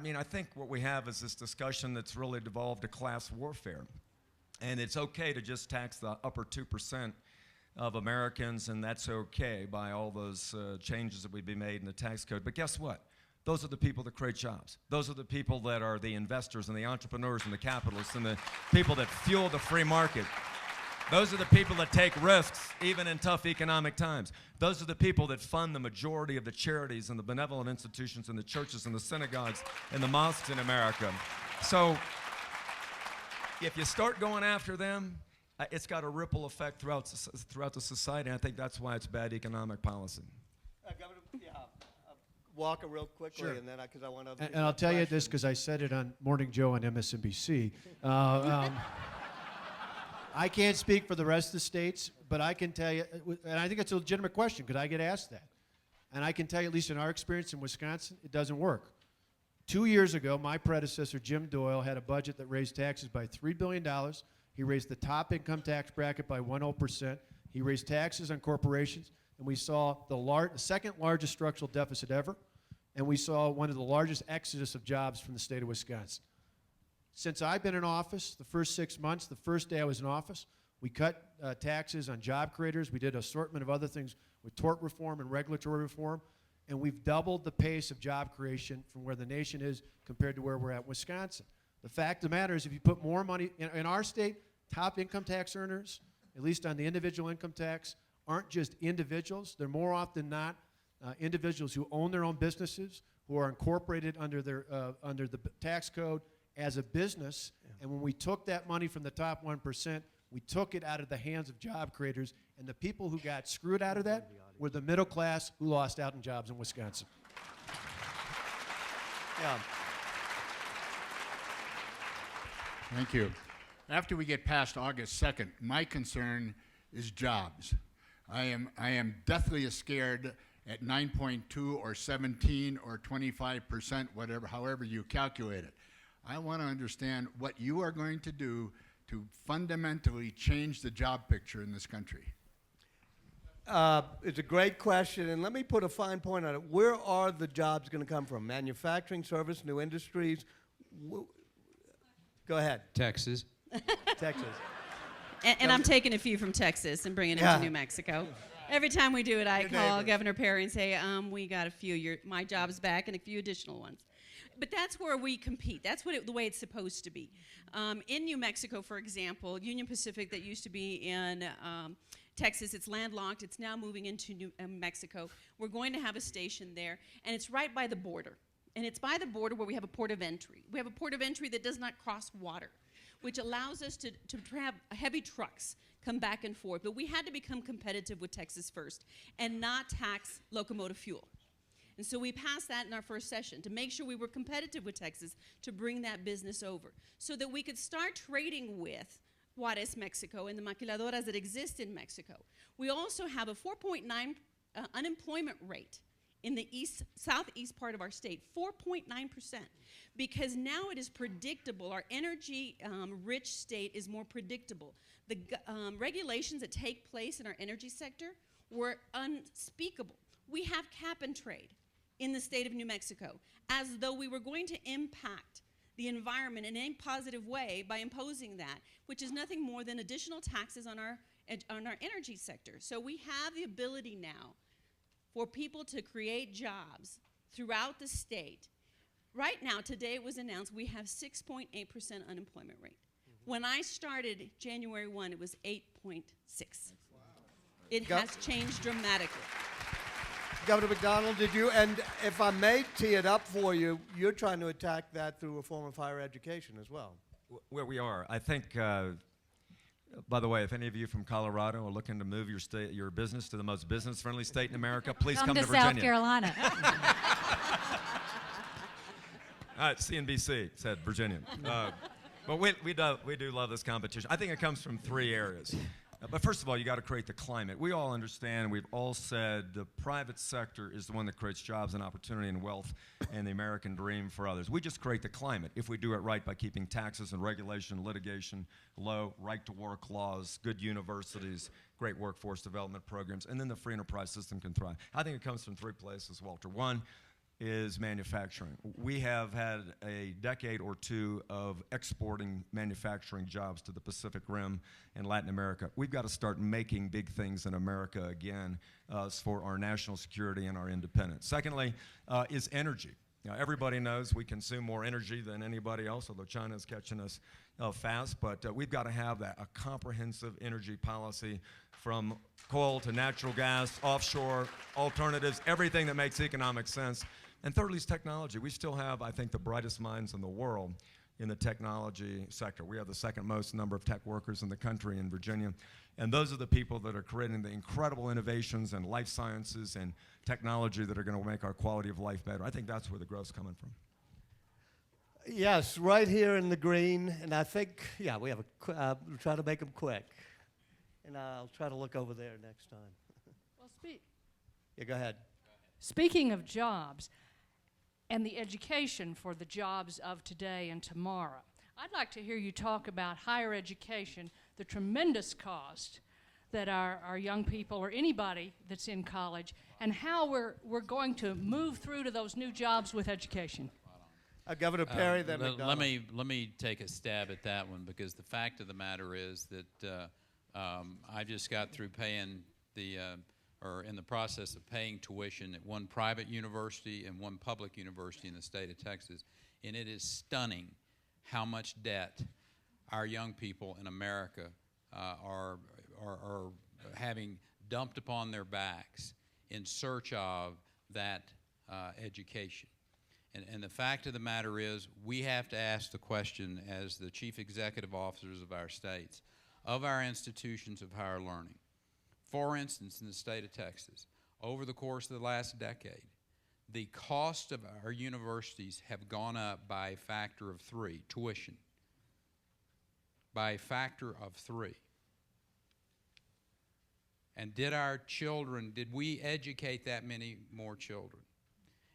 mean, I think what we have is this discussion that's really devolved to class warfare. And it's okay to just tax the upper 2% of Americans, and that's okay by all those changes that would be made in the tax code. But guess what? Those are the people that create jobs. Those are the people that are the investors and the entrepreneurs and the capitalists and the people that fuel the free market. Those are the people that take risks even in tough economic times. Those are the people that fund the majority of the charities and the benevolent institutions and the churches and the synagogues and the mosques in America. So if you start going after them, it's got a ripple effect throughout the society, and I think that's why it's bad economic policy. Governor, Walker, real quickly, Sure. and then because I want to. And I'll tell you this because I said it on Morning Joe on MSNBC. I can't speak for the rest of the states, but I can tell you, and I think it's a legitimate question because I get asked that. And I can tell you, at least in our experience in Wisconsin, it doesn't work. 2 years ago, my predecessor, Jim Doyle, had a budget that raised taxes by $3 billion. He raised the top income tax bracket by 10%. He raised taxes on corporations, and we saw the second largest structural deficit ever, and we saw one of the largest exodus of jobs from the state of Wisconsin. Since I've been in office, the first 6 months, the first day I was in office, we cut taxes on job creators. We did an assortment of other things with tort reform and regulatory reform, and we've doubled the pace of job creation from where the nation is compared to where we're at in Wisconsin. The fact of the matter is if you put more money in our state, top income tax earners, at least on the individual income tax, aren't just individuals. They're more often not individuals who own their own businesses, who are incorporated under the tax code as a business. And when we took that money from the top 1%, we took it out of the hands of job creators, and the people who got screwed out of that were the middle class who lost out on jobs in Wisconsin. Yeah. Thank you. After we get past August 2nd, my concern is jobs. I am deathly scared at 9.2 or 17 or 25%, whatever, however you calculate it. I want to understand what you are going to do to fundamentally change the job picture in this country. It's a great question, and let me put a fine point on it. Where are the jobs going to come from? Manufacturing, service, new industries? Go ahead. Texas. Texas. And I'm taking a few from Texas and bringing them to New Mexico. Every time we do it, I call Governor Perry and say, we got a few, my job's back, and a few additional ones. But that's where we compete. That's the way it's supposed to be. In New Mexico, for example, Union Pacific that used to be in Texas, it's landlocked. It's now moving into New Mexico. We're going to have a station there, and it's right by the border. And it's by the border where we have a port of entry. We have a port of entry that does not cross water, which allows us to have heavy trucks come back and forth. But we had to become competitive with Texas first and not tax locomotive fuel. And so we passed that in our first session to make sure we were competitive with Texas to bring that business over so that we could start trading with Juarez, Mexico, and the maquiladoras that exist in Mexico. We also have a 4.9 unemployment rate in the southeast part of our state, 4.9%, because now it is predictable. Our energy-rich state is more predictable. The regulations that take place in our energy sector were unspeakable. We have cap and trade in the state of New Mexico, as though we were going to impact the environment in any positive way by imposing that, which is nothing more than additional taxes on our energy sector. So we have the ability now for people to create jobs throughout the state. Right now, today it was announced, we have 6.8% unemployment rate. When I started January 1, it was 8.6. Wow. It has changed dramatically. Governor McDonnell, did you, and if I may tee it up for you, you're trying to attack that through reform of higher education as well. Well, we are. I think, by the way, if any of you from Colorado are looking to move your business to the most business-friendly state in America, please come to Virginia. South Carolina. All right, CNBC said Virginia. But we do love this competition. I think it comes from three areas. But first of all, you got to create the climate. We all understand, we've all said the private sector is the one that creates jobs and opportunity and wealth and the American dream for others. We just create the climate if we do it right by keeping taxes and regulation, litigation low, right-to-work laws, good universities, great workforce development programs, and then the free enterprise system can thrive. I think it comes from three places, Walter. One is manufacturing. We have had a decade or two of exporting manufacturing jobs to the Pacific Rim and Latin America. We've got to start making big things in America again for our national security and our independence. Secondly, is energy. Now, everybody knows we consume more energy than anybody else, although China is catching us fast, but we've got to have a comprehensive energy policy from coal to natural gas, offshore, alternatives, everything that makes economic sense. And thirdly is technology. We still have, I think, the brightest minds in the world in the technology sector. We have the second most number of tech workers in the country in Virginia. And those are the people that are creating the incredible innovations in life sciences and technology that are going to make our quality of life better. I think that's where the growth's coming from. Yes, right here in the green. And I think, yeah, we have we'll try to make them quick. And I'll try to look over there next time. Well, Yeah, go ahead. speaking of jobs and the education for the jobs of today and tomorrow, I'd like to hear you talk about higher education, the tremendous cost that our young people or anybody that's in college, and how we're going to move through to those new jobs with education. Governor Perry, then McDonnell. let me take a stab at that one, because the fact of the matter is that I just got through paying or in the process of paying tuition at one private university and one public university in the state of Texas, and it is stunning how much debt our young people in America are having dumped upon their backs in search of that education. And the fact of the matter is, we have to ask the question as the chief executive officers of our states, of our institutions of higher learning. For instance, in the state of Texas, over the course of the last decade, the cost of our universities have gone up by a factor of 3, tuition, by a factor of 3. And did we educate that many more children?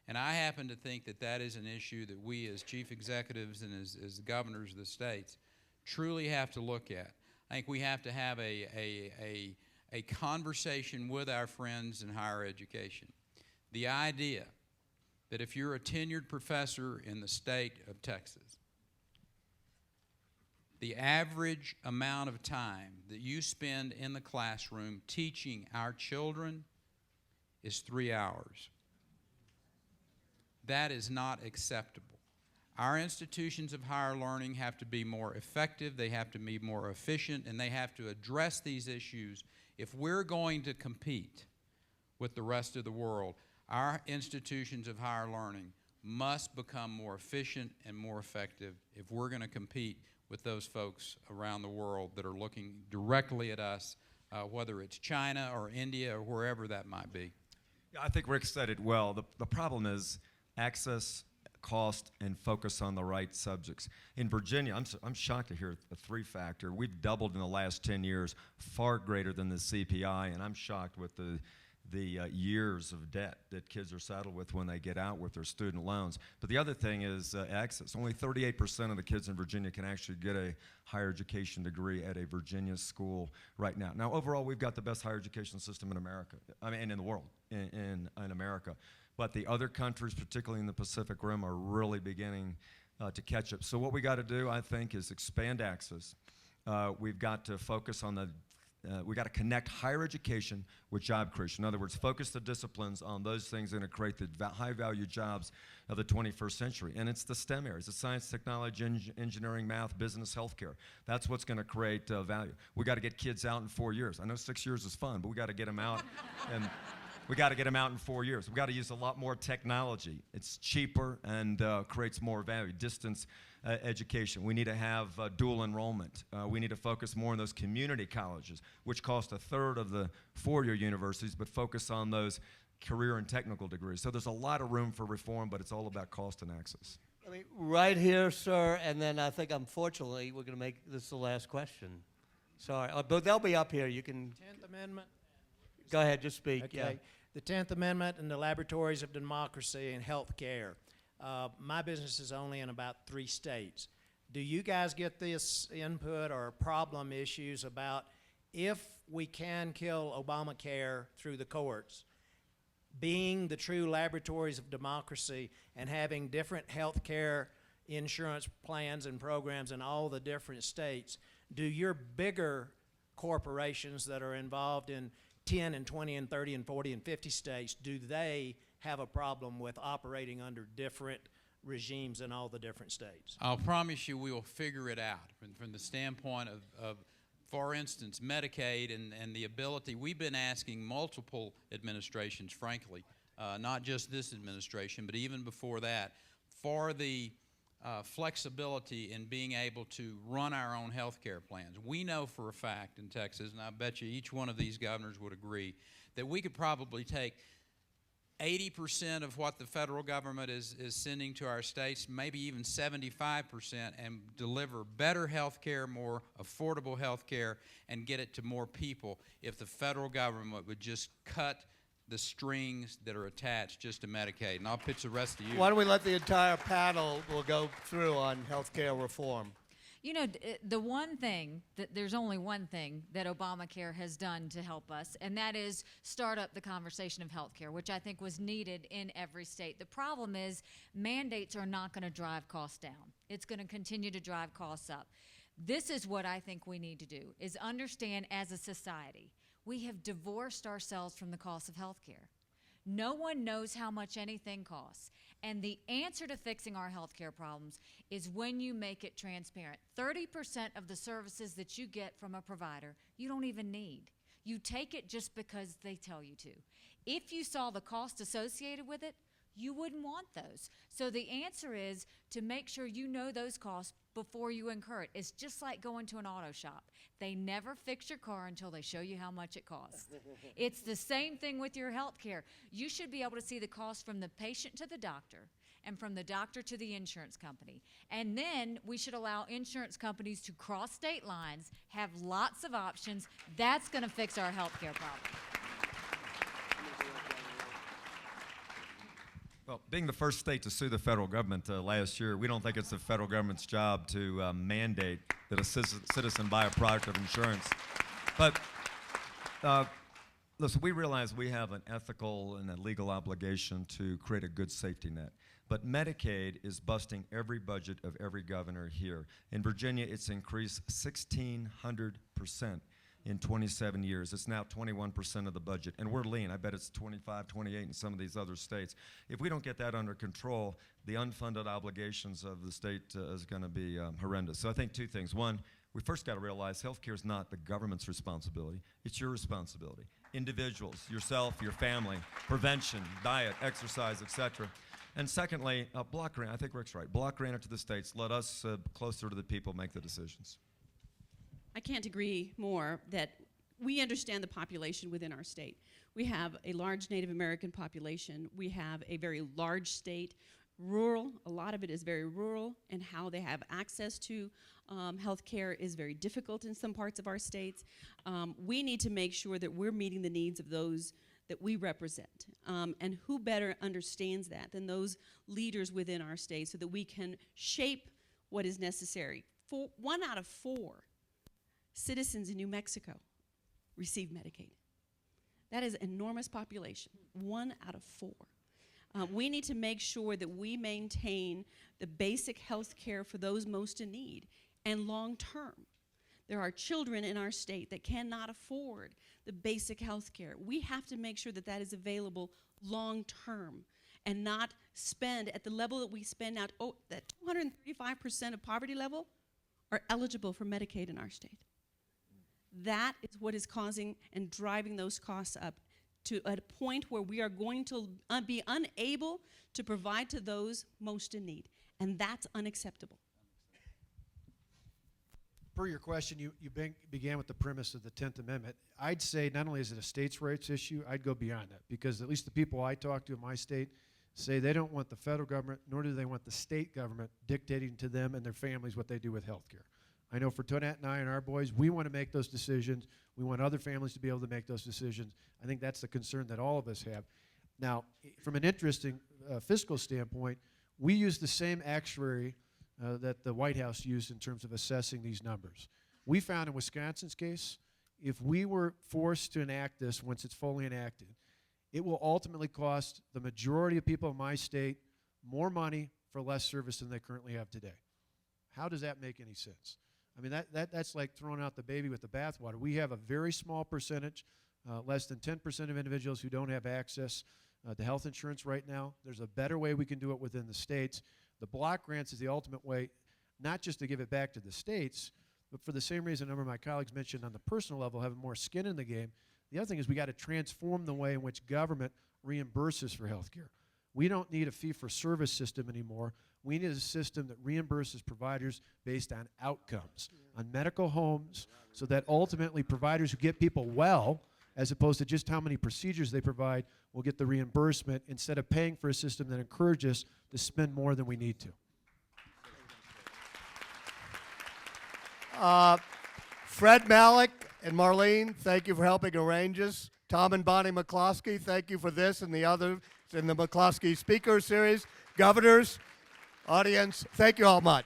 And I happen to think that that is an issue that we as chief executives and as governors of the states truly have to look at. I think we have to have a conversation with our friends in higher education. The idea that if you're a tenured professor in the state of Texas, the average amount of time that you spend in the classroom teaching our children is 3 hours. That is not acceptable. Our institutions of higher learning have to be more effective, they have to be more efficient, and they have to address these issues. If we're going to compete with the rest of the world, our institutions of higher learning must become more efficient and more effective if we're going to compete with those folks around the world that are looking directly at us, whether it's China or India or wherever that might be. Yeah, I think Rick said it well. The problem is access, cost, and focus on the right subjects. In Virginia, I'm shocked to hear a 3-factor. We've doubled in the last 10 years, far greater than the CPI, and I'm shocked with the years of debt that kids are saddled with when they get out with their student loans. But the other thing is access. Only 38% of the kids in Virginia can actually get a higher education degree at a Virginia school right now. Now, overall, we've got the best higher education system in America, in the world, in America. But the other countries, particularly in the Pacific Rim, are really beginning to catch up. So what we got to do, I think, is expand access. We've got to focus on we got to connect higher education with job creation. In other words, focus the disciplines on those things that are going to create the high-value jobs of the 21st century. And it's the STEM areas, it's science, technology, engineering, math, business, healthcare. That's what's going to create value. We got to get kids out in 4 years. I know 6 years is fun, but we got to get them out. And we got to get them out in 4 years. We've got to use a lot more technology. It's cheaper and creates more value. Distance education. We need to have dual enrollment. We need to focus more on those community colleges, which cost 1/3 of the 4-year universities, but focus on those career and technical degrees. So there's a lot of room for reform, but it's all about cost and access. I mean, right here, sir, and then I think, unfortunately, we're going to make this the last question. Sorry, but they'll be up here. You can 10th Amendment. go ahead, just speak. Okay. Yeah. The 10th Amendment and the laboratories of democracy and health care. My business is only in about 3 states. Do you guys get this input or problem issues about if we can kill Obamacare through the courts, being the true laboratories of democracy and having different health care insurance plans and programs in all the different states, do your bigger corporations that are involved in 10 and 20 and 30 and 40 and 50 states, do they have a problem with operating under different regimes in all the different states? I'll promise you we will figure it out from the standpoint of, for instance, Medicaid and the ability. We've been asking multiple administrations, frankly, not just this administration, but even before that, for the flexibility in being able to run our own health care plans. We know for a fact in Texas, and I bet you each one of these governors would agree, that we could probably take 80% of what the federal government is sending to our states, maybe even 75%, and deliver better health care, more affordable health care, and get it to more people if the federal government would just cut the strings that are attached just to Medicaid. And I'll pitch the rest to you. Why don't we let the entire panel will go through on health care reform? You know, the one thing, there's only one thing that Obamacare has done to help us, and that is start up the conversation of health care, which I think was needed in every state. The problem is mandates are not going to drive costs down. It's going to continue to drive costs up. This is what I think we need to do, is understand as a society, we have divorced ourselves from the cost of health care. No one knows how much anything costs. And the answer to fixing our healthcare problems is when you make it transparent. 30% of the services that you get from a provider, you don't even need. You take it just because they tell you to. If you saw the cost associated with it, you wouldn't want those. So the answer is to make sure you know those costs before you incur it. It's just like going to an auto shop. They never fix your car until they show you how much it costs. It's the same thing with your health care. You should be able to see the cost from the patient to the doctor and from the doctor to the insurance company. And then we should allow insurance companies to cross state lines, have lots of options. That's going to fix our health care problem. Well, being the first state to sue the federal government last year, we don't think it's the federal government's job to mandate that a citizen buy a product of insurance. But listen, we realize we have an ethical and a legal obligation to create a good safety net. But Medicaid is busting every budget of every governor here. In Virginia, it's increased 1,600%. In 27 years. It's now 21% of the budget, and we're lean. I bet it's 25, 28 in some of these other states. If we don't get that under control, the unfunded obligations of the state is going to be horrendous. So I think 2 things. One, we first got to realize healthcare is not the government's responsibility. It's your responsibility. Individuals, yourself, your family, prevention, diet, exercise, etc. And secondly, block grant. I think Rick's right. Block grant it to the states. Let us, closer to the people, make the decisions. I can't agree more that we understand the population within our state. We have a large Native American population. We have a very large state, rural. A lot of it is very rural, and how they have access to health care is very difficult in some parts of our states. We need to make sure that we're meeting the needs of those that we represent. And who better understands that than those leaders within our state, so that we can shape what is necessary. 1 out of 4 citizens in New Mexico receive Medicaid. That is an enormous population, 1 out of 4. We need to make sure that we maintain the basic health care for those most in need, and long term. There are children in our state that cannot afford the basic health care. We have to make sure that that is available long term, and not spend at the level that we spend now. Oh, that 235% of poverty level are eligible for Medicaid in our state. That is what is causing and driving those costs up to a point where we are going to be unable to provide to those most in need. And that's unacceptable. Per your question, you began with the premise of the 10th Amendment. I'd say not only is it a states' rights issue, I'd go beyond that, because at least the people I talk to in my state say they don't want the federal government, nor do they want the state government dictating to them and their families what they do with health care. I know for Tonette and I and our boys, we want to make those decisions. We want other families to be able to make those decisions. I think that's the concern that all of us have. Now, from an interesting fiscal standpoint, we use the same actuary that the White House used in terms of assessing these numbers. We found in Wisconsin's case, if we were forced to enact this once it's fully enacted, it will ultimately cost the majority of people in my state more money for less service than they currently have today. How does that make any sense? I mean, that's like throwing out the baby with the bathwater. We have a very small percentage, less than 10% of individuals who don't have access to health insurance right now. There's a better way we can do it within the states. The block grants is the ultimate way, not just to give it back to the states, but for the same reason a number of my colleagues mentioned on the personal level, having more skin in the game. The other thing is we got to transform the way in which government reimburses for health care. We don't need a fee-for-service system anymore. We need a system that reimburses providers based on outcomes, on medical homes, so that ultimately providers who get people well, as opposed to just how many procedures they provide, will get the reimbursement instead of paying for a system that encourages us to spend more than we need to. Fred Malik and Marlene, thank you for helping arrange this. Tom and Bonnie McCloskey, thank you for this and the others in the McCloskey Speaker Series. Governors, audience, thank you all much.